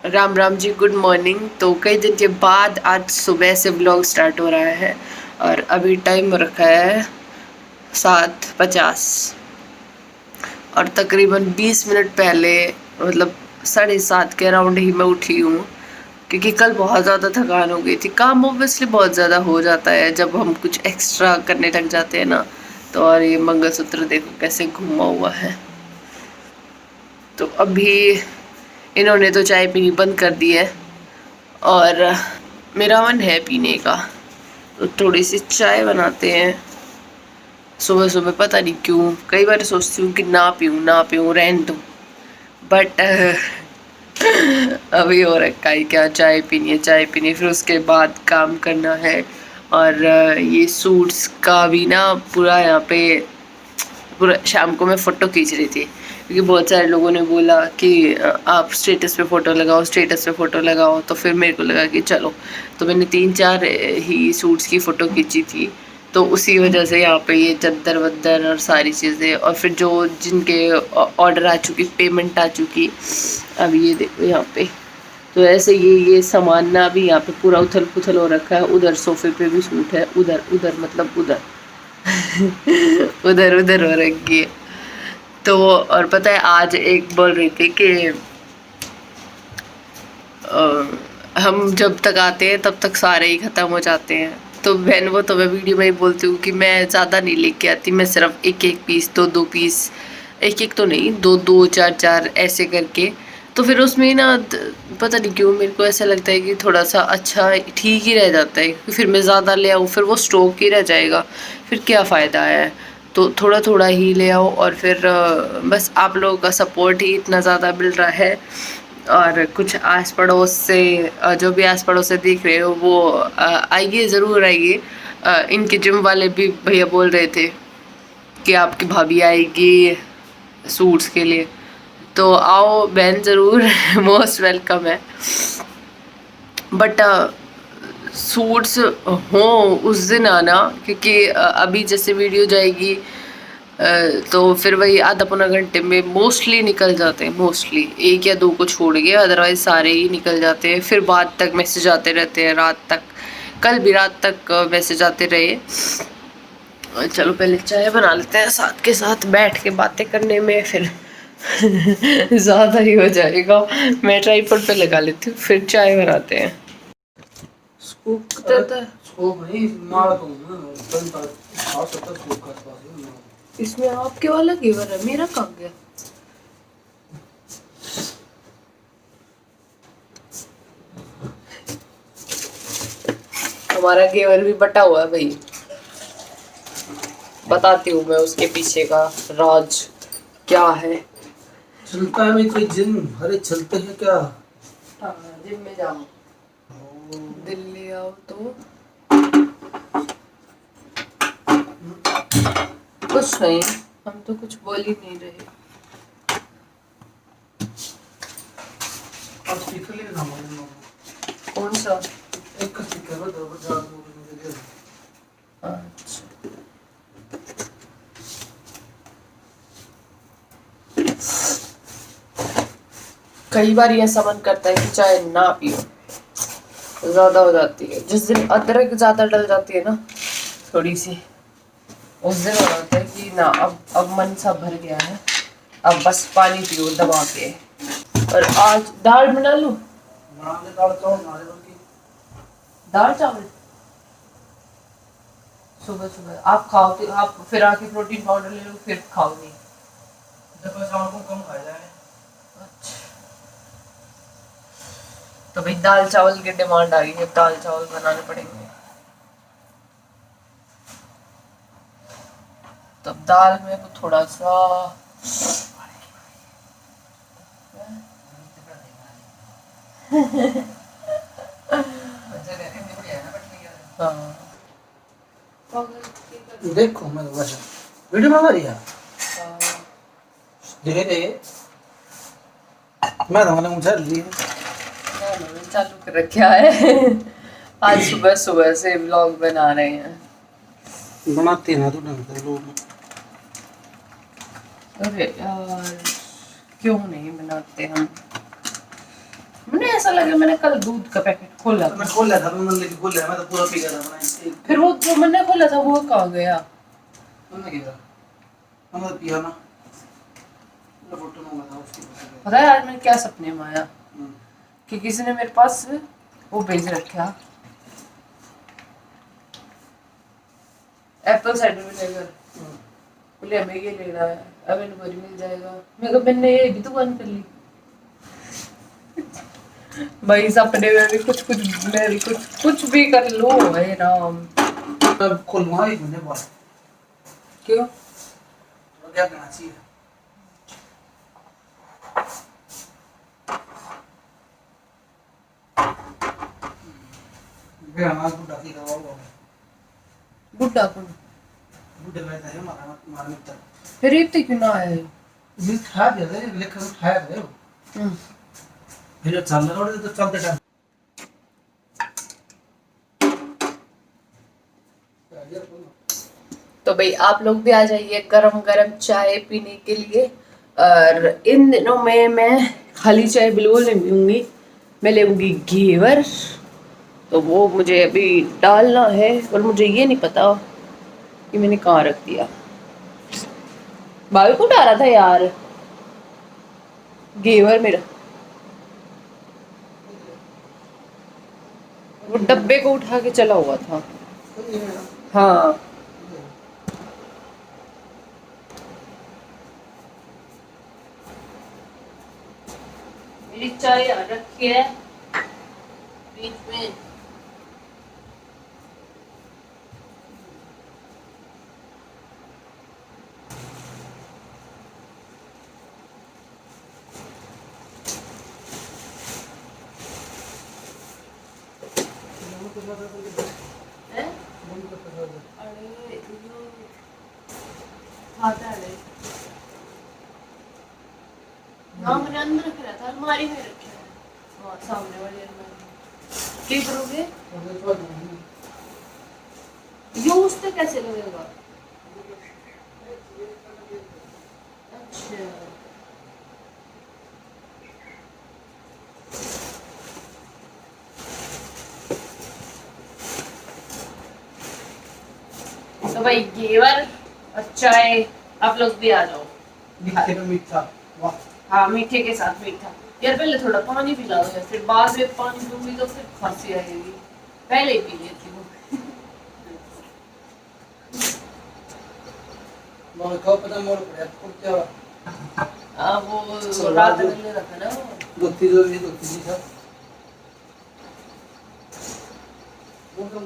Ram Ram ji, good morning. तो कई दिन के बाद आज सुबह से ब्लॉग स्टार्ट हो रहा है और अभी टाइम रखा है 7:50 और तकरीबन 20 मिनट पहले मतलब 7:30 के अराउंड ही मैं उठी हूँ, क्योंकि कल बहुत ज़्यादा थकान हो गई थी। काम ऑब्वियसली बहुत ज़्यादा हो जाता है जब हम कुछ एक्स्ट्रा करने लग जाते हैं ना। तो और ये मंगलसूत्र देखो कैसे घुमा हुआ है। तो अभी इन्होंने तो चाय पीनी बंद कर दी है और मेरा मन है पीने का, तो थोड़ी सी चाय बनाते हैं सुबह सुबह। पता नहीं क्यों कई बार सोचती हूँ कि ना पीऊँ रहने दूँ, बट अभी हो रखा है क्या, चाय पीनी है चाय पीनी है, फिर उसके बाद काम करना है। और ये सूट्स का भी ना पूरा यहाँ पे पूरा शाम को मैं फ़ोटो खींच रही थी, क्योंकि बहुत सारे लोगों ने बोला कि आप स्टेटस पे फ़ोटो लगाओ, स्टेटस पे फ़ोटो लगाओ। तो फिर मेरे को लगा कि चलो, तो मैंने 3-4 ही सूट्स की फ़ोटो खींची थी। तो उसी वजह से यहाँ पे ये चद्दर वद्दर और सारी चीज़ें, और फिर जो जिनके ऑर्डर आ चुकी, पेमेंट आ चुकी। अब ये देखो यहाँ पे, तो ऐसे ये सामान ना अभी यहाँ पे पूरा उथल पुथल हो रखा है। उधर सोफे पे भी सूट है, उधर उधर मतलब उधर उधर उधर हो रखी है। तो और पता है आज एक बोल रही थी कि हम जब तक आते हैं तब तक सारे ही ख़त्म हो जाते हैं। तो बहन वो तो मैं वीडियो में ही बोलती हूँ कि मैं ज़्यादा नहीं लेके आती, मैं सिर्फ एक एक पीस, दो दो पीस, एक एक तो नहीं, दो दो चार चार ऐसे करके। तो फिर उसमें ना पता नहीं क्यों मेरे को ऐसा लगता है कि थोड़ा सा अच्छा ठीक ही रह जाता है। फिर मैं ज़्यादा ले आऊँ फिर वो स्टॉक ही रह जाएगा, फिर क्या फ़ायदा है। तो थोड़ा थोड़ा ही ले आओ, और फिर बस आप लोगों का सपोर्ट ही इतना ज़्यादा मिल रहा है। और कुछ आस पड़ोस से जो भी आस पड़ोस से देख रहे हो वो आइए, ज़रूर आइए। इनके जिम वाले भी भैया बोल रहे थे कि आपकी भाभी आएगी सूट्स के लिए, तो आओ बहन ज़रूर मोस्ट वेलकम है। बट सूट्स हो उस दिन आना, क्योंकि अभी जैसे वीडियो जाएगी तो फिर वही आधा पौना घंटे में मोस्टली निकल जाते हैं। मोस्टली एक या दो को छोड़ के अदरवाइज सारे ही निकल जाते हैं। फिर बाद तक मैसेज आते रहते हैं, रात तक। कल भी रात तक मैसेज आते रहे। चलो पहले चाय बना लेते हैं, साथ के साथ बैठ के बातें करने में फिर ज़्यादा ही हो जाएगा। मैं ट्राइपॉड पे लगा लेती हूँ, फिर चाय बनाते हैं। इसमें आपके वाला घेवर है, मेरा कहाँ गया? हमारा घेवर भी बटा हुआ है भाई। बताती हूँ मैं उसके पीछे का राज क्या है। चलता है कोई जिम? अरे चलते हैं क्या? हाँ, जिम में जाओ, दिल्ली आओ तो कुछ नहीं, हम तो कुछ बोल ही नहीं रहे। अब स्पीकर ले ना मालूम। कौन सा? एक का स्पीकर है, दो बजा दो मुझे दे। अच्छा, कई बार ऐसा मन करता है कि चाय ना पियो, ज्यादा हो जाती है। जिस दिन अदरक ज्यादा डल जाती है ना थोड़ी सी, उस दिन हो जाता है कि ना अब मन सा भर गया है, अब बस पानी पियो दबा के। और आज दाल बना लूं? दाल चावल सुबह सुबह आप खाओ तो आप फिर आके प्रोटीन पाउडर ले लो, फिर खाओ नहीं? जब शाम को कम खाया जाए। अच्छा, तो भाई दाल चावल की डिमांड आ गई है, दाल चावल बनाने पड़ेंगे। तब दाल में को थोड़ा सा हाँ। देखो मैं वैसे वीडियो बना रही है धीरे धीरे। मैं तो मैंने मुझे ली चालू कर रखा है। आज सुबह सुबह से व्लॉग बना रहे हैं। बनाते ना तो ढंग से लोग। अरे यार क्यों नहीं बनाते हम? मैंने ऐसा लगे मैंने कल दूध का पैकेट खोला मैं खोल लिया था, मैंने लेके खोल लिया, मैं तो पूरा पी गया था मैंने। फिर वो जो मैंने खोला था वो कहाँ गया? मैंने किया मैंने तो पिया ना, मैं फोटो मंगा था उसकी। पता है आज मैंने क्या सपने में आया कि किसी ने मेरे पास वो भेज रखा एप्पल साइडर विनेगर, बोले हमें ये लेना है, अब इनको मिल जाएगा। मैंने ये भी दुकान कर ली। भाई सपने में भी कुछ कुछ भी कर लो। हे राम, अब खोलूंगा एक महीने बाद। क्यों? तो क्या करना चाहिए? फिर हमारा बुढ़ा की दवा हुआ है। बुड्ढा कौन? बुढ़े बैठा है हमारा हमारा मित्र। फिर इतने क्यों ना आए? ये खा दिया था, लेकर खाया था वो। फिर चल रहा है तो चलते टाइम तो भाई आप लोग भी आ जाइए गरम गरम चाय पीने के लिए। और इन दिनों में मैं खाली चाय बिल्कुल नहीं पीऊंगी, मैं लेऊंगी घेवर। तो वो मुझे अभी डालना है और मुझे ये नहीं पता कि मैंने कहाँ रख दिया। भाभी को डाला था यार घेवर मेरा, वो डब्बे को उठा के चला हुआ था। हाँ मेरी चाय यहाँ रखी है बीच में। हैं? अरे यो खाता है। हाँ मैंने अंदर रख रहा था, अलमारी में रखा है। हाँ सामने वाली अलमारी। क्या करोगे? यो उस पे कैसे लगेगा? अच्छा तो भाई घेवर और चाय, आप लोग भी आ जाओ। मीठे में मीठा, वाह। हाँ मीठे के साथ मीठा। यार पहले थोड़ा पानी पिलाओ यार, फिर बाद में पानी दूंगी तो फिर खांसी आएगी। पहले ही पी लेती हूँ। मैं कब पता मोड़ पड़ा तो क्या वो रात में रखा ना वो। दो तीन था वो तो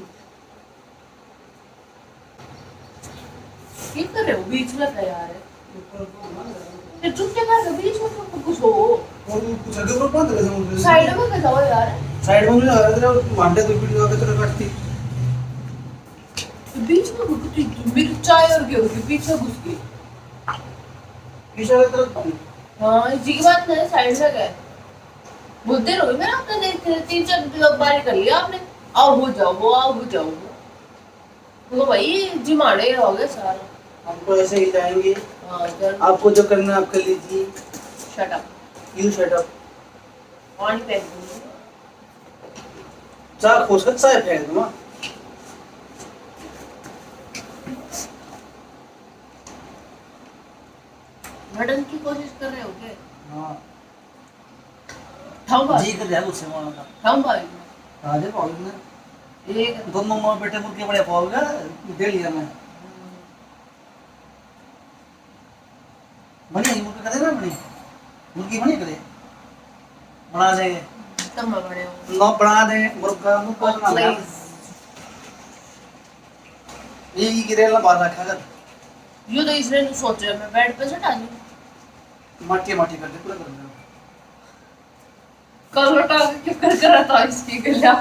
क्या कर रहे हो बीच में तैयार है? ऊपर को ना फिर चुप के कर बीच में तो कुछ हो। और कुछ आगे ऊपर बांध रहे थे साइड में के जाओ यार। साइड में लगा रहे थे मांडे तो वीडियो आगे तो काटती तो बीच में घुस मेरी चाय और क्या होगी बीच में घुस गई। पीछे की तरफ। हाँ जी की बात नहीं, साइड में गए बहुत देर हो गई। मैंने आपने देख 3-4 बार कर लिया आपने। आओ हो जाओ वो, आओ हो जाओ वो। तो भाई जिमाड़े हो गए सारा। हमको ऐसे ही जाएंगे। हाँ चल आपको जो करना है आप कर लीजिए। Shut up. You shut up. पानी फेंक दूंगी। चाय खोस कर चाय फेंक दूंगा। मटन की कोशिश कर रहे हो क्या? हां थाम भाई जी कर जाए उससे मारना था। थाम भाई राजे पाल ने एक दोनों मां बेटे मुर्गे बड़े पाल गया दे लिया मैं। बनी मुर्गे करे ना बनी मुर्गी बनी करे बना देंगे तब मैं बड़े हो लो बना दे मुर्गा मुर्गा बना दे। ये गिरेला बाहर रखा कर यो तो इसने सोच रहा मैं बेड पे सटा दूं। माटी माटी कर दे पूरा कर दे। कल लटा के क्यों कर रहा था इसकी गला।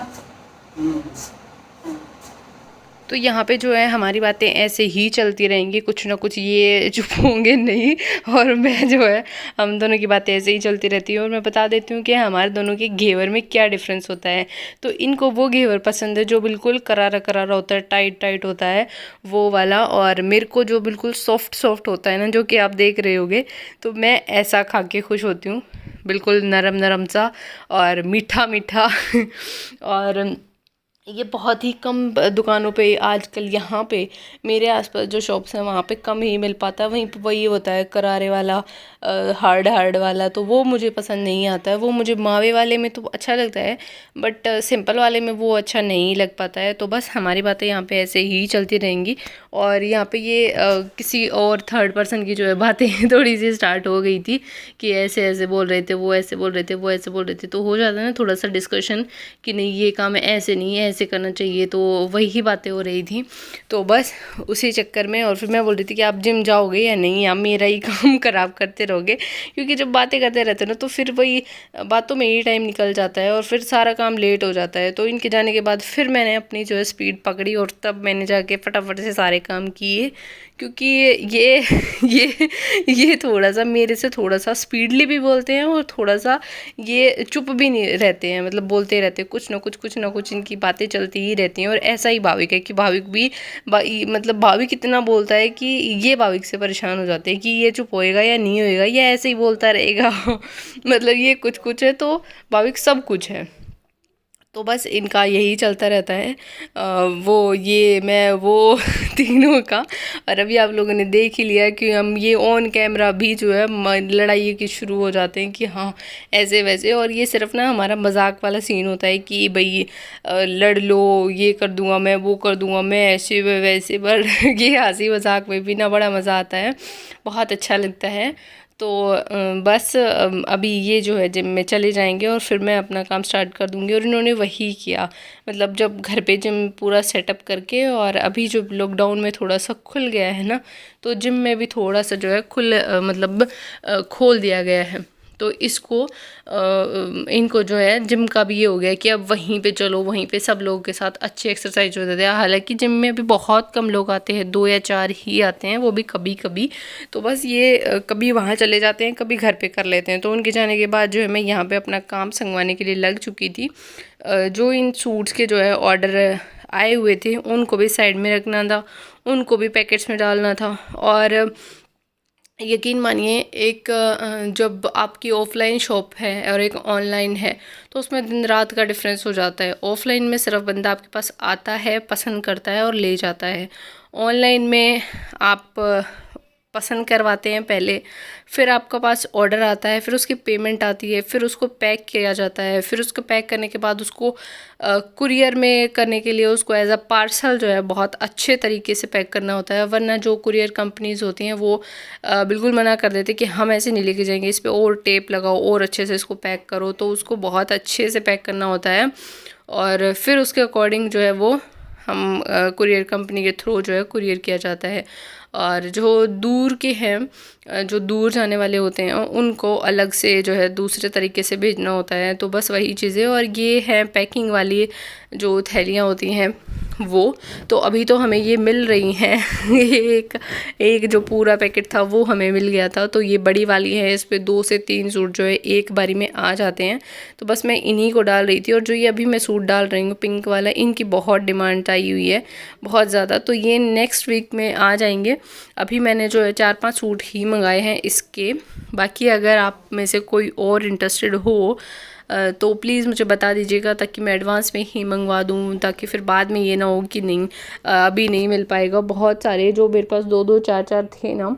तो यहाँ पे जो है हमारी बातें ऐसे ही चलती रहेंगी, कुछ ना कुछ ये चुप होंगे नहीं। और मैं जो है हम दोनों की बातें ऐसे ही चलती रहती है। और मैं बता देती हूँ कि हमारे दोनों के घेवर में क्या डिफरेंस होता है। तो इनको वो घेवर पसंद है जो बिल्कुल करारा करारा होता है, टाइट टाइट होता है वो वाला। और मेरे को जो बिल्कुल सॉफ्ट सॉफ्ट होता है ना, जो कि आप देख रहे होगे। तो मैं ऐसा खा के खुश होती हूँ। बिल्कुल नरम नरम सा और मीठा मीठा और ये बहुत ही कम दुकानों पे आजकल यहाँ पे मेरे आसपास जो शॉप्स हैं वहाँ पे कम ही मिल पाता है। वहीं पे वही होता है करारे वाला, हार्ड हार्ड वाला, तो वो मुझे पसंद नहीं आता है। वो मुझे मावे वाले में तो अच्छा लगता है, बट सिंपल वाले में वो अच्छा नहीं लग पाता है। तो बस हमारी बातें यहाँ पे ऐसे ही चलती रहेंगी। और यहाँ पे ये किसी और थर्ड पर्सन की जो है बातें थोड़ी सी स्टार्ट हो गई थी कि ऐसे ऐसे बोल रहे थे, वो ऐसे बोल रहे थे, वो ऐसे बोल रहे थे, तो हो जाता है ना थोड़ा सा डिस्कशन कि नहीं ये काम ऐसे नहीं है, ऐसे करना चाहिए। तो वही बातें हो रही थी। तो बस उसी चक्कर में, और फिर मैं बोल रही थी कि आप जिम जाओगे या नहीं, या मेरा ही काम खराब करते रहोगे, क्योंकि जब बातें करते रहते हो ना तो फिर वही बातों में ही टाइम निकल जाता है और फिर सारा काम लेट हो जाता है। तो इनके जाने के बाद फिर मैंने अपनी जो है स्पीड पकड़ी और तब मैंने जाके फटाफट से सारे काम किए, क्योंकि ये थोड़ा सा मेरे से थोड़ा सा स्पीडली भी बोलते हैं और थोड़ा सा ये चुप भी नहीं रहते हैं, मतलब बोलते रहते हैं कुछ ना कुछ इनकी बातें चलती ही रहती हैं। और ऐसा ही भाविक है कि भाविक भी मतलब भाविक इतना बोलता है कि ये भाविक से परेशान हो जाते हैं कि ये चुप होएगा या नहीं होएगा, ये ऐसे ही बोलता रहेगा मतलब ये कुछ है तो भाविक सब कुछ है। तो बस इनका यही चलता रहता है, वो ये मैं वो तीनों का। और अभी आप लोगों ने देख ही लिया कि हम ये ऑन कैमरा भी जो है लड़ाई की शुरू हो जाते हैं कि हाँ ऐसे वैसे। और ये सिर्फ ना हमारा मजाक वाला सीन होता है कि भाई लड़ लो, ये कर दूंगा मैं, वो कर दूंगा मैं, ऐसे वैसे। पर ये हंसी मजाक में भी ना बड़ा मज़ा आता है, बहुत अच्छा लगता है। तो बस अभी ये जो है जिम में चले जाएंगे और फिर मैं अपना काम स्टार्ट कर दूंगी। और इन्होंने वही किया, मतलब जब घर पे जिम पूरा सेटअप करके, और अभी जो लॉकडाउन में थोड़ा सा खुल गया है ना, तो जिम में भी थोड़ा सा जो है मतलब खोल दिया गया है। तो इसको इनको जो है जिम का भी ये हो गया कि अब वहीं पे चलो, वहीं पे सब लोगों के साथ अच्छी एक्सरसाइज होते थे। हालांकि जिम में अभी बहुत कम लोग आते हैं, 2 या 4 ही आते हैं, वो भी कभी कभी। तो बस ये कभी वहाँ चले जाते हैं, कभी घर पे कर लेते हैं। तो उनके जाने के बाद जो है मैं यहाँ पे अपना काम संगवाने के लिए लग चुकी थी। जो इन सूट्स के जो है ऑर्डर आए हुए थे उनको भी साइड में रखना था, उनको भी पैकेट्स में डालना था। और यकीन मानिए एक जब आपकी ऑफलाइन शॉप है और एक ऑनलाइन है तो उसमें दिन रात का डिफरेंस हो जाता है। ऑफलाइन में सिर्फ बंदा आपके पास आता है, पसंद करता है और ले जाता है। ऑनलाइन में आप पसंद करवाते हैं पहले, फिर आपके पास ऑर्डर आता है, फिर उसकी पेमेंट आती है, फिर उसको पैक किया जाता है, फिर उसको पैक करने के बाद उसको कुरियर में करने के लिए उसको एज अ पार्सल जो है बहुत अच्छे तरीके से पैक करना होता है। वरना जो कुरियर कंपनीज़ होती हैं वो बिल्कुल मना कर देते कि हम ऐसे नहीं लेके जाएंगे, इस पर और टेप लगाओ और अच्छे से इसको पैक करो। तो उसको बहुत अच्छे से पैक करना होता है और फिर उसके अकॉर्डिंग जो है वो हम कुरियर कंपनी के थ्रू जो है कुरियर किया जाता है। और जो दूर के हैं, जो दूर जाने वाले होते हैं, उनको अलग से जो है दूसरे तरीके से भेजना होता है। तो बस वही चीज़ें। और ये हैं पैकिंग वाली जो थैलियाँ होती हैं वो, तो अभी तो हमें ये मिल रही हैं एक जो पूरा पैकेट था वो हमें मिल गया था। तो ये बड़ी वाली है, इस पे 2 से 3 सूट जो है एक बारी में आ जाते हैं। तो बस मैं इन्हीं को डाल रही थी। और जो ये अभी मैं सूट डाल रही हूँ पिंक वाला, इनकी बहुत डिमांड आई हुई है, बहुत ज़्यादा। तो ये नेक्स्ट वीक में आ जाएंगे। अभी मैंने जो है 4-5 सूट ही मंगाए हैं इसके। बाकी अगर आप में से कोई और इंटरेस्टेड हो तो प्लीज़ मुझे बता दीजिएगा, ताकि मैं एडवांस में ही मंगवा दूँ, ताकि फिर बाद में ये ना हो कि नहीं अभी नहीं मिल पाएगा। बहुत सारे जो मेरे पास 2-2 4-4 थे ना,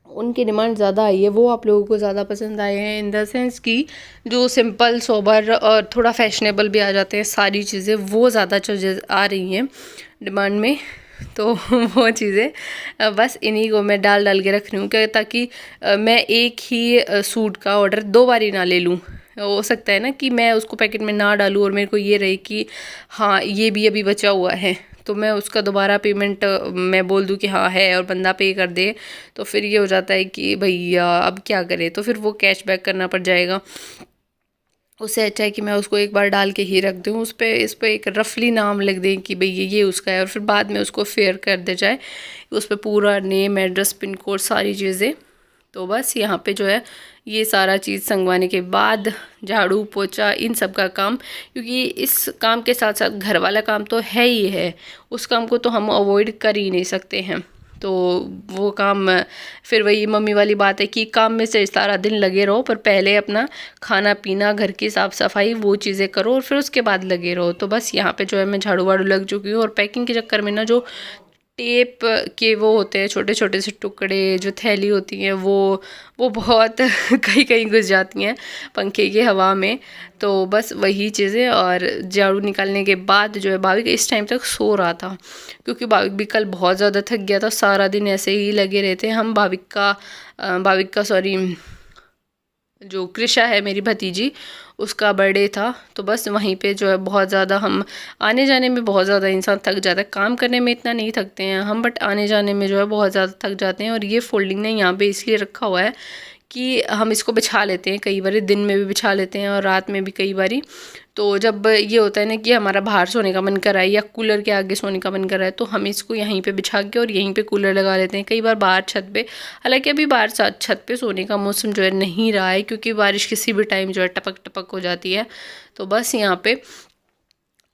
उनकी डिमांड ज़्यादा आई है, वो आप लोगों को ज़्यादा पसंद आए हैं। इन द सेंस कि जो सिंपल सोबर और थोड़ा फैशनेबल भी आ जाते हैं सारी चीज़ें, वो ज़्यादा आ रही हैं डिमांड में। तो वो चीज़ें बस इन्हीं को मैं डाल के रख रही हूँ क्या, ताकि मैं एक ही सूट का ऑर्डर 2 बारी ना ले लूँ। हो सकता है ना कि मैं उसको पैकेट में ना डालूँ और मेरे को ये रहे कि हाँ ये भी अभी बचा हुआ है, तो मैं उसका दोबारा पेमेंट मैं बोल दूँ कि हाँ है और बंदा पे कर दे। तो फिर ये हो जाता है कि भैया अब क्या करें, तो फिर वो कैशबैक करना पड़ जाएगा। उससे अच्छा है कि मैं उसको एक बार डाल के ही रख दूँ, इस पर एक रफली नाम लिख दें कि भई ये उसका है, और फिर बाद में उसको फेयर कर दे जाए, उस पर पूरा नेम, एड्रेस, पिन कोड, सारी चीज़ें। तो बस यहाँ पे जो है ये सारा चीज़ संगवाने के बाद झाड़ू पोछा इन सब का काम, क्योंकि इस काम के साथ साथ घर वाला काम तो है ही है, उस काम को तो हम अवॉइड कर ही नहीं सकते हैं। तो वो काम फिर वही मम्मी वाली बात है कि काम में से सारा दिन लगे रहो, पर पहले अपना खाना पीना, घर की साफ़ सफाई, वो चीज़ें करो और फिर उसके बाद लगे रहो। तो बस यहाँ पे जो है मैं झाड़ू वाड़ू लग चुकी हूँ। और पैकिंग के चक्कर में ना जो टेप के वो होते हैं छोटे छोटे से टुकड़े, जो थैली होती हैं वो बहुत कहीं कहीं घुस जाती हैं पंखे की हवा में। तो बस वही चीज़ें। और झाड़ू निकालने के बाद जो है भाविक इस टाइम तक सो रहा था, क्योंकि भाविक भी कल बहुत ज़्यादा थक गया था, सारा दिन ऐसे ही लगे रहते हैं हम। भाविक का सॉरी, जो कृषा है मेरी भतीजी, उसका बर्थडे था। तो बस वहीं पे जो है बहुत ज़्यादा हम आने जाने में बहुत ज़्यादा इंसान थक जाता है। काम करने में इतना नहीं थकते हैं हम, बट आने जाने में जो है बहुत ज़्यादा थक जाते हैं। और ये फोल्डिंग ने यहाँ पे इसलिए रखा हुआ है कि हम इसको बिछा लेते हैं, कई बार दिन में भी बिछा लेते हैं और रात में भी कई बारी। तो जब ये होता है ना कि हमारा बाहर सोने का मन कर रहा है या कूलर के आगे सोने का मन कर रहा है, तो हम इसको यहीं पे बिछा के और यहीं पे कूलर लगा लेते हैं। कई बार बाहर छत पे, हालांकि अभी बाहर छत पे सोने का मौसम जो है नहीं रहा है, क्योंकि बारिश किसी भी टाइम जो है टपक टपक हो जाती है। तो बस यहाँ पे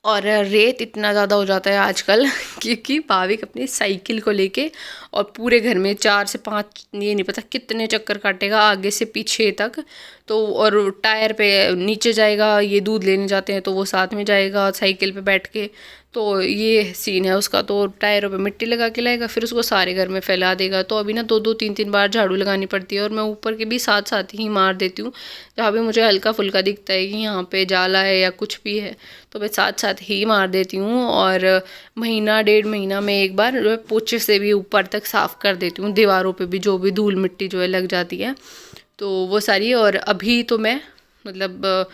और रेत इतना ज़्यादा हो जाता है आजकल क्योंकि भाविक अपनी साइकिल को लेके और पूरे घर में 4 से 5, ये नहीं पता कितने चक्कर काटेगा आगे से पीछे तक। तो और टायर पे नीचे जाएगा, ये दूध लेने जाते हैं तो वो साथ में जाएगा साइकिल पे बैठ के। तो ये सीन है उसका। तो टायरों पे मिट्टी लगा के लाएगा, फिर उसको सारे घर में फैला देगा। तो अभी ना 2-2 3-3 बार झाड़ू लगानी पड़ती है। और मैं ऊपर के भी साथ साथ ही मार देती हूँ, जहाँ भी मुझे हल्का फुल्का दिखता है कि यहाँ पे जाला है या कुछ भी है, तो मैं साथ साथ ही मार देती हूँ। और महीना 1.5 महीना में एक बार पोछे से भी ऊपर तक साफ़ कर देती हूँ, दीवारों पे भी जो भी धूल मिट्टी जो है लग जाती है तो वो सारी। और अभी तो मैं मतलब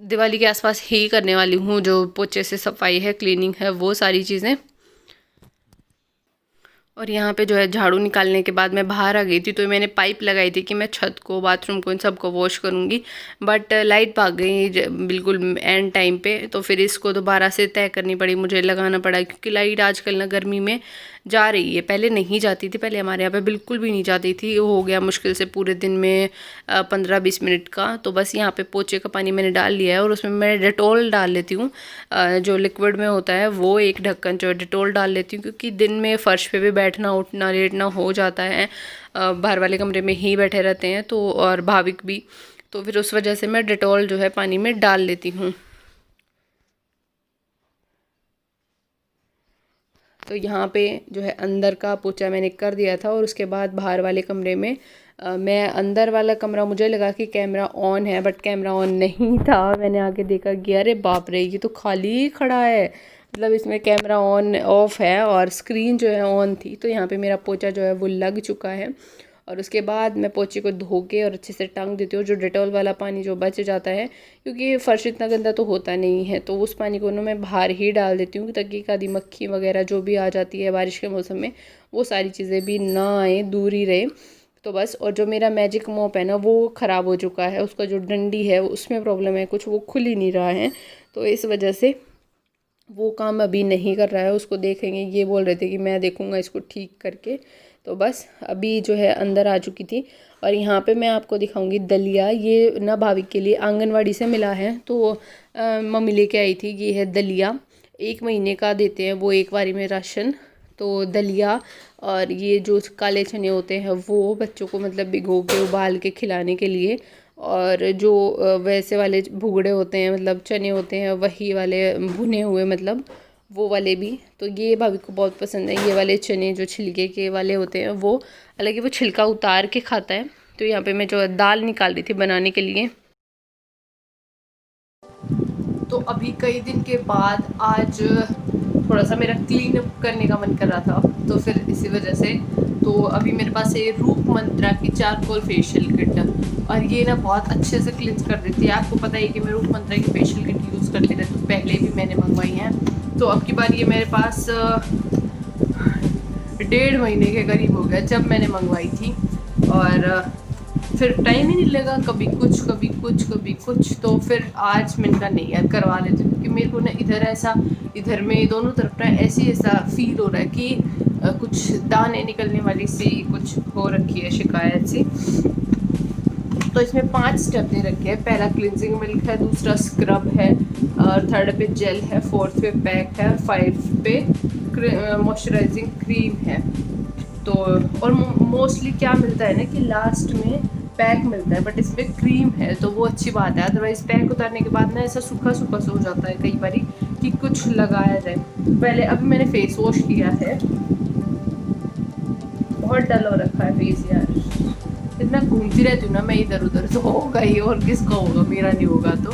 दिवाली के आसपास ही करने वाली हूँ, जो पोछे से सफाई है, क्लीनिंग है, वो सारी चीज़ें। और यहाँ पे जो है झाड़ू निकालने के बाद मैं बाहर आ गई थी, तो मैंने पाइप लगाई थी कि मैं छत को, बाथरूम को, इन सबको वॉश करूँगी। बट लाइट भाग गई बिल्कुल एंड टाइम पे, तो फिर इसको दोबारा से तय करनी पड़ी, मुझे लगाना पड़ा, क्योंकि लाइट आजकल ना गर्मी में जा रही है। पहले नहीं जाती थी, पहले हमारे यहाँ पे बिल्कुल भी नहीं जाती थी। वो हो गया मुश्किल से पूरे दिन में 15-20 मिनट का। तो बस यहाँ पे पोछे का पानी मैंने डाल लिया है और उसमें मैं डेटॉल डाल लेती हूँ, जो लिक्विड में होता है वो एक ढक्कन जो है डेटॉल डाल लेती हूँ, क्योंकि दिन में फ़र्श पे भी बैठना उठना लेटना हो जाता है, बाहर वाले कमरे में ही बैठे रहते हैं तो, और भाविक भी, तो फिर उस वजह से मैं डेटॉल जो है पानी में डाल लेती हूँ। तो यहाँ पे जो है अंदर का पोछा मैंने कर दिया था। और उसके बाद बाहर वाले कमरे में मैं, अंदर वाला कमरा मुझे लगा कि कैमरा ऑन है, बट कैमरा ऑन नहीं था। मैंने आके देखा कि अरे बाप रे, ये तो खाली खड़ा है, मतलब इसमें कैमरा ऑन ऑफ है और स्क्रीन जो है ऑन थी। तो यहाँ पे मेरा पोछा जो है वो लग चुका है। और उसके बाद मैं पोछे को धो के और अच्छे से टांग देती हूँ, जो डेटॉल वाला पानी जो बच जाता है, क्योंकि फर्श इतना गंदा तो होता नहीं है, तो उस पानी को ना मैं बाहर ही डाल देती हूँ, ताकि एक आधी मक्खी वगैरह जो भी आ जाती है बारिश के मौसम में, वो सारी चीज़ें भी ना आए, दूर ही रहे। तो बस। और जो मेरा मैजिक मॉप है ना, वो ख़राब हो चुका है, उसका जो डंडी है उसमें प्रॉब्लम है कुछ, वो खुल ही नहीं रहा है, तो इस वजह से वो काम अभी नहीं कर रहा है। उसको देखेंगे, ये बोल रहे थे कि मैं देखूँगा इसको ठीक करके। तो बस अभी जो है अंदर आ चुकी थी। और यहाँ पे मैं आपको दिखाऊंगी दलिया, ये ना भाविक के लिए आंगनवाड़ी से मिला है, तो मम्मी लेके आई थी। ये है दलिया, 1 महीने का देते हैं वो एक बारी में राशन। तो दलिया और ये जो काले चने होते हैं वो बच्चों को मतलब भिगो के उबाल के खिलाने के लिए। और जो वैसे वाले भुगड़े होते हैं, मतलब चने होते हैं वही वाले भुने हुए, मतलब वो वाले भी। तो ये भाभी को बहुत पसंद है, ये वाले चने जो छिलके के वाले होते हैं वो। हालांकि वो छिलका उतार के खाता है। तो यहाँ पे मैं जो दाल निकाल रही थी बनाने के लिए। तो अभी कई दिन के बाद आज थोड़ा सा मेरा क्लीन अप करने का मन कर रहा था, तो फिर इसी वजह से तो अभी मेरे पास है रूप मंत्रा की चारकोल फेशियल किट, और ये ना बहुत अच्छे से क्लींस कर देती है। आपको पता है कि मैं रूप मंत्रा की फेशियल किट यूज़ करती रहती हूँ, पहले भी मैंने मंगवाई हैं। तो अब की बार ये मेरे पास 1.5 महीने के करीब हो गया जब मैंने मंगवाई थी, और फिर टाइम ही नहीं लगा, कभी कुछ कभी कुछ कभी कुछ। तो फिर आज मैंने कहा नहीं यार करवा लेती हूँ, क्योंकि मेरे को ना इधर में दोनों तरफ ना ऐसा फील हो रहा है कि कुछ दाने निकलने वाली सी कुछ हो रखी है, शिकायत सी। तो इसमें 5 स्टेप दे रखे हैं। पहला क्लिनजिंग मिल्क है, दूसरा स्क्रब है, और 3rd पे जेल है, 4th पे पैक है, और 5 पे मॉइस्चराइजिंग क्रीम है। तो और मोस्टली क्या मिलता है ना कि लास्ट में पैक मिलता है, बट इसमें क्रीम है तो वो अच्छी बात है। अदरवाइज पैक उतारने के बाद ना ऐसा सूखा सूखा सा हो जाता है कई बारी कि कुछ लगाया जाए। पहले अभी मैंने फेस वॉश किया है, बहुत डल हो रखा है फेस यार, इतना घूमती रहती हूँ ना मैं इधर उधर, तो होगा ही, और किसका होगा, मेरा नहीं होगा। तो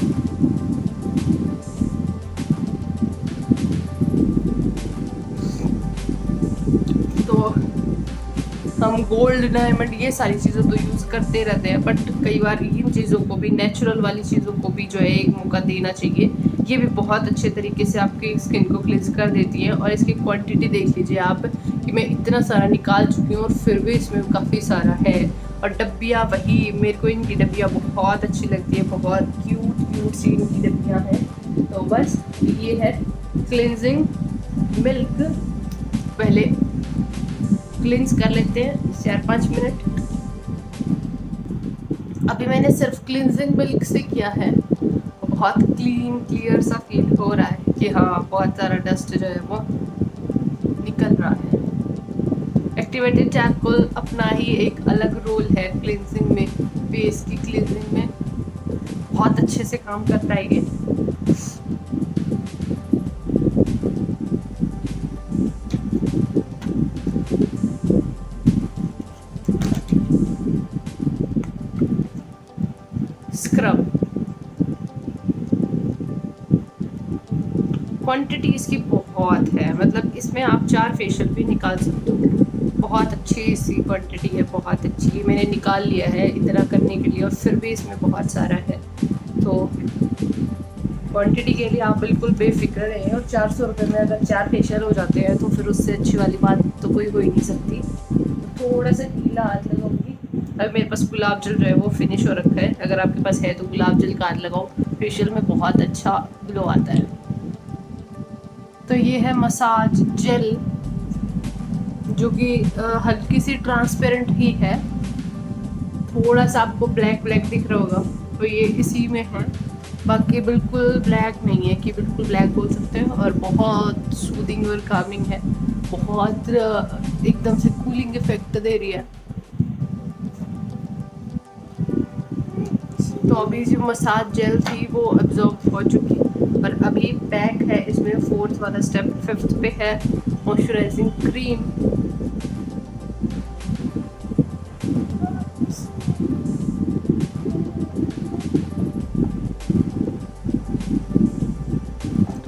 हम गोल्ड डायमंड ये सारी चीज़ें तो यूज़ करते रहते हैं, बट कई बार इन चीज़ों को भी, नेचुरल वाली चीज़ों को भी जो है एक मौका देना चाहिए। ये भी बहुत अच्छे तरीके से आपकी स्किन को क्लींस कर देती है। और इसकी क्वांटिटी देख लीजिए आप कि मैं इतना सारा निकाल चुकी हूँ और फिर भी इसमें काफ़ी सारा है। और डब्बियाँ वही, मेरे को इनकी डब्बियाँ बहुत अच्छी लगती है, बहुत क्यूट क्यूट सी इनकी डब्बियाँ हैं। तो बस ये है क्लिनजिंग मिल्क, पहले क्लींस कर लेते हैं 4-5 मिनट। अभी मैंने सिर्फ क्लींजिंग मिल्क से किया है, बहुत क्लीन क्लियर सा फील हो रहा है कि हाँ बहुत सारा डस्ट जो है वो निकल रहा है। एक्टिवेटेड चारकोल अपना ही एक अलग रोल है क्लींजिंग में, फेस की क्लींजिंग में बहुत अच्छे से काम करता है ये। स्क्रब क्वांटिटी इसकी बहुत है, मतलब इसमें आप 4 फेशियल भी निकाल सकते हो। बहुत अच्छी सी क्वांटिटी है, बहुत अच्छी, मैंने निकाल लिया है इतना करने के लिए, और फिर भी इसमें बहुत सारा है। तो क्वांटिटी के लिए आप बिल्कुल बेफिक्र रहें। और 400 रुपये में अगर 4 फेशियल हो जाते हैं तो फिर उससे अच्छी वाली बात तो कोई हो ही नहीं सकती। थोड़ा सा गीला हाथ लगाऊंगी। अभी मेरे पास गुलाब जल जो है वो फिनिश हो रखा है, अगर आपके पास है तो गुलाब जल का हाथ लगाओ, फेशियल में बहुत अच्छा ग्लो आता है। तो ये है मसाज जेल, जो कि हल्की सी ट्रांसपेरेंट ही है, थोड़ा सा आपको ब्लैक ब्लैक दिख रहा होगा तो ये इसी में है, बाकी बिल्कुल ब्लैक नहीं है कि बिल्कुल ब्लैक बोल सकते हैं। और बहुत सूदिंग और कामिंग है, बहुत एकदम से कूलिंग इफेक्ट दे रही है। तो अभी जो मसाज जेल थी वो एब्जॉर्ब हो चुकी, और अभी पैक है इसमें 4th वाला स्टेप, 5th पे है मॉइस्चराइजिंग क्रीम।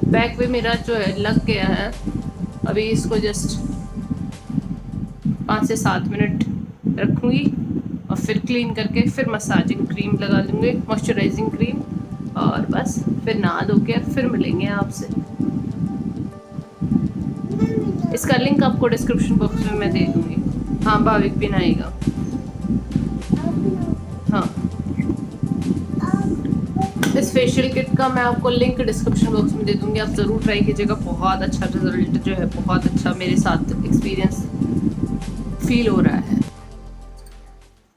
पैक भी मेरा जो है लग गया है, अभी इसको जस्ट 5 से 7 मिनट रखूँगी और फिर क्लीन करके फिर मसाजिंग क्रीम लगा लूँगी, मॉइस्चराइजिंग क्रीम, और बस फिर नहा धो के फिर मिलेंगे आपसे। इसका लिंक आपको डिस्क्रिप्शन बॉक्स में मैं दे दूँगी। हाँ भाविक भी नहाएगा। हाँ, इस फेशियल किट का मैं आपको लिंक डिस्क्रिप्शन बॉक्स में दे दूँगी, आप ज़रूर ट्राई कीजिएगा। बहुत अच्छा रिजल्ट जो है, बहुत अच्छा मेरे साथ एक्सपीरियंस फील हो रहा है।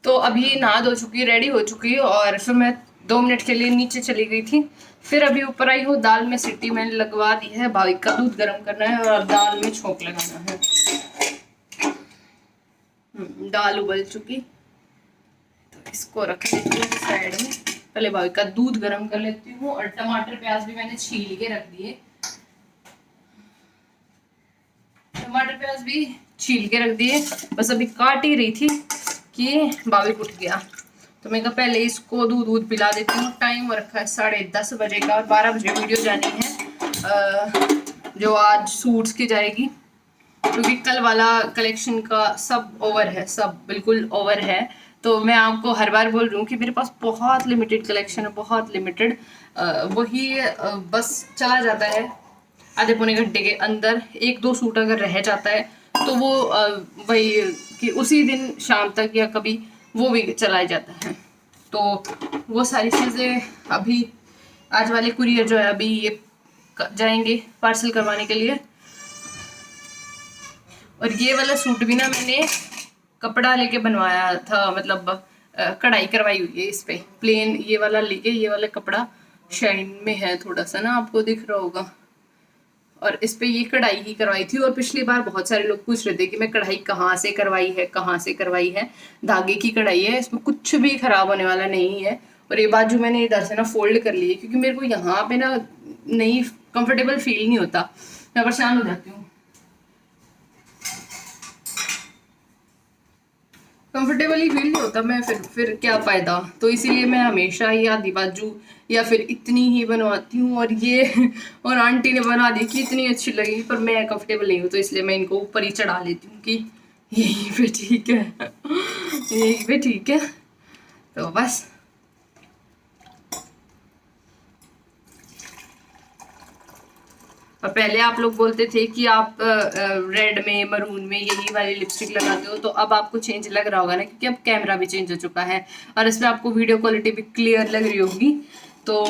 तो अभी नहा धो चुकी, रेडी हो चुकी, और फिर मैं 2 मिनट के लिए नीचे चली गई थी। फिर अभी ऊपर आई हूँ, दाल में सीटी मैंने लगवा दी है, भाविक का दूध गर्म करना है और दाल में छोंक लगाना है। दाल उबल चुकी, तो इसको रख देती हूँ साइड में। पहले भाविक का दूध गर्म कर लेती हूँ, और टमाटर प्याज भी मैंने छील के रख दिए, टमाटर प्याज भी छील के रख दिए। बस अभी काट ही रही थी कि भाविक उठ गया, तो मैं कहा पहले इसको दूध पिला देती हूँ। टाइम रखा है 10:30 बजे का, और 12 बजे वीडियो जानी है जो आज सूट्स की जाएगी, क्योंकि कल वाला कलेक्शन का सब ओवर है, सब बिल्कुल ओवर है। तो मैं आपको हर बार बोल रही हूँ कि मेरे पास बहुत लिमिटेड कलेक्शन है, बहुत लिमिटेड, वही बस चला जाता है आधे पौने घंटे के अंदर। 1-2 सूट अगर रह जाता है तो वो वही कि उसी दिन शाम तक या कभी वो भी चला जाता है। तो वो सारी चीज़ें अभी आज वाले कुरियर जो है अभी ये जाएंगे पार्सल करवाने के लिए। और ये वाला सूट भी ना मैंने कपड़ा लेके बनवाया था, मतलब कढ़ाई करवाई हुई है इस पे, प्लेन ये वाला लेके, ये वाला कपड़ा शाइन में है थोड़ा सा ना, आपको दिख रहा होगा। और इस पे ये कढ़ाई ही करवाई थी। और पिछली बार बहुत सारे लोग पूछ रहे थे कि मैं कढ़ाई कहाँ से करवाई है, कहाँ से करवाई है। धागे की कढ़ाई है, इसमें कुछ भी खराब होने वाला नहीं है। और ये बाजू मैंने इधर से ना फोल्ड कर ली है क्योंकि मेरे को यहाँ पे ना नहीं कंफर्टेबल फील नहीं होता, मैं परेशान हो जाती हूँ। कंफर्टेबली फील नहीं होता मैं, फिर क्या फायदा। तो इसीलिए मैं हमेशा ही आधी बाजू या फिर इतनी ही बनवाती हूँ। और ये और आंटी ने बना दी कि इतनी अच्छी लगी, पर मैं कंफर्टेबल नहीं हूँ, तो इसलिए मैं इनको ऊपर ही चढ़ा लेती हूँ कि यहीं पे ठीक है, यहीं पे ठीक है। तो बस और पहले आप लोग बोलते थे कि आप रेड में, मरून में यही वाली लिपस्टिक लगाते हो, तो अब आपको चेंज लग रहा होगा ना, क्योंकि अब कैमरा भी चेंज हो चुका है और इसमें आपको वीडियो क्वालिटी भी क्लियर लग रही होगी। तो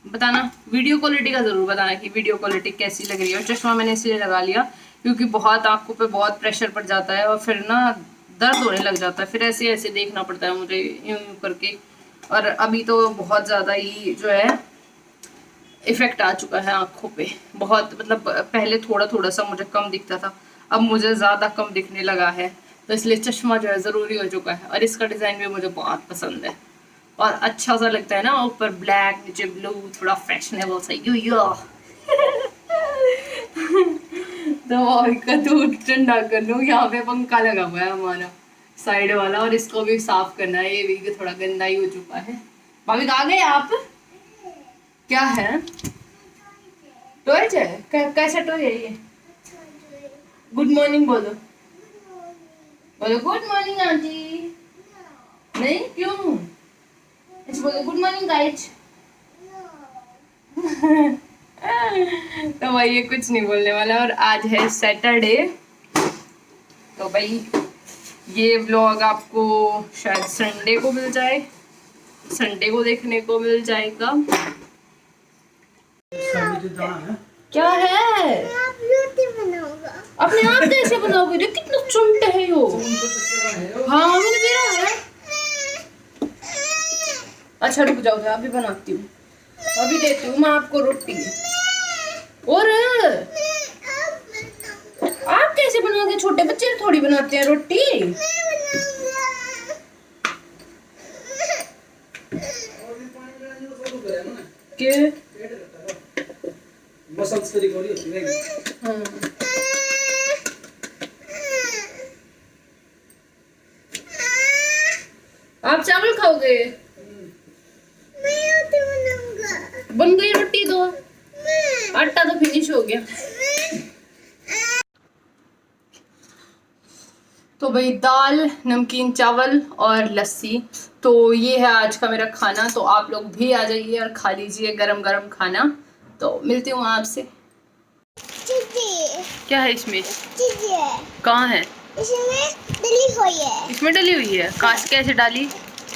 बताना, वीडियो क्वालिटी का जरूर बताना कि वीडियो क्वालिटी कैसी लग रही है। और चश्मा मैंने इसलिए लगा लिया क्योंकि बहुत आंखों पे बहुत प्रेशर पड़ जाता है और फिर ना दर्द होने लग जाता है, फिर ऐसे ऐसे देखना पड़ता है मुझे यूं यूं करके। और अभी तो बहुत ज़्यादा ही जो है इफेक्ट आ चुका है आंखों पे, बहुत मतलब पहले थोड़ा थोड़ा सा मुझे कम दिखता था, अब मुझे ज़्यादा कम दिखने लगा है। तो इसलिए चश्मा जो है ज़रूरी हो चुका है। और इसका डिज़ाइन भी मुझे बहुत पसंद है और अच्छा सा लगता है ना, ऊपर ब्लैक नीचे ब्लू, थोड़ा फैशनेबल सा यो तो और का दूध ठंडा कर लूँ। यहाँ पे पंखा लगा हुआ है हमारा साइड वाला और इसको भी साफ करना है, ये भी थोड़ा गंदा ही हो चुका है। भाभी कहाँ गए आप? क्या है? टॉयज है? कैसा टॉय है ये? गुड मॉर्निंग बोलो, बोलो गुड मॉर्निंग आंटी। नहीं क्यों? अच्छा बोलो गुड मॉर्निंग गाइज। तो भाई ये कुछ नहीं बोलने वाला। और आज है सैटरडे, तो भाई ये व्लॉग आपको शायद संडे को मिल जाए, संडे को देखने को मिल जाएगा। क्या है? अपने आप कैसे बनाओगे? देख कितना चुंट है यो। हाँ मैंने दिया है। अच्छा रुक जाओ, मैं अभी बनाती हूँ, अभी देती हूँ मैं आपको रोटी। और आप कैसे बनाओगे? छोटे बच्चे थोड़ी बनाते हैं रोटी। के मसल्स करी कोरी होती है। हाँ आप चावल खाओगे? बन गई रोटी तो, आटा तो फिनिश हो गया। तो भाई दाल, नमकीन चावल और लस्सी, तो ये है आज का मेरा खाना। तो आप लोग भी आ जाइए और खा लीजिए गरम गरम खाना। तो मिलती हूँ आपसे। क्या है इसमें? कहाँ है? इसमें डली हुई है। इसमें डली हुई है? काश कैसे डाली?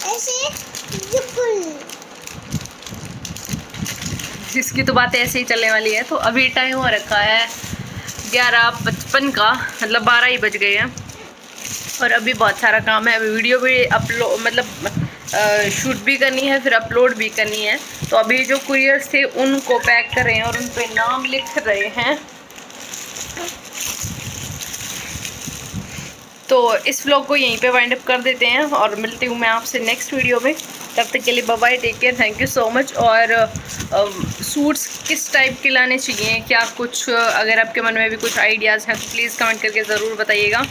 ऐसे बिल्कुल। इसकी तो बात ऐसे ही चलने वाली है। तो अभी टाइम हो रखा है 11:55 का, मतलब 12 ही बज गए हैं और अभी बहुत सारा काम है। अभी वीडियो भी अपलोड मतलब शूट भी करनी है, फिर अपलोड भी करनी है। तो अभी जो कुरियर्स थे उनको पैक कर रहे हैं और उन पे नाम लिख रहे हैं। तो इस व्लॉग को यहीं पे वाइंड अप कर देते हैं और मिलती हूँ मैं आपसे नेक्स्ट वीडियो में। तब तक के लिए bye bye, take care, thank you so much. और सूट्स किस टाइप के लाने चाहिए, क्या कुछ अगर आपके मन में भी कुछ आइडियाज़ हैं तो प्लीज़ कमेंट करके ज़रूर बताइएगा।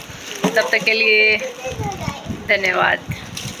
तब तक के लिए धन्यवाद।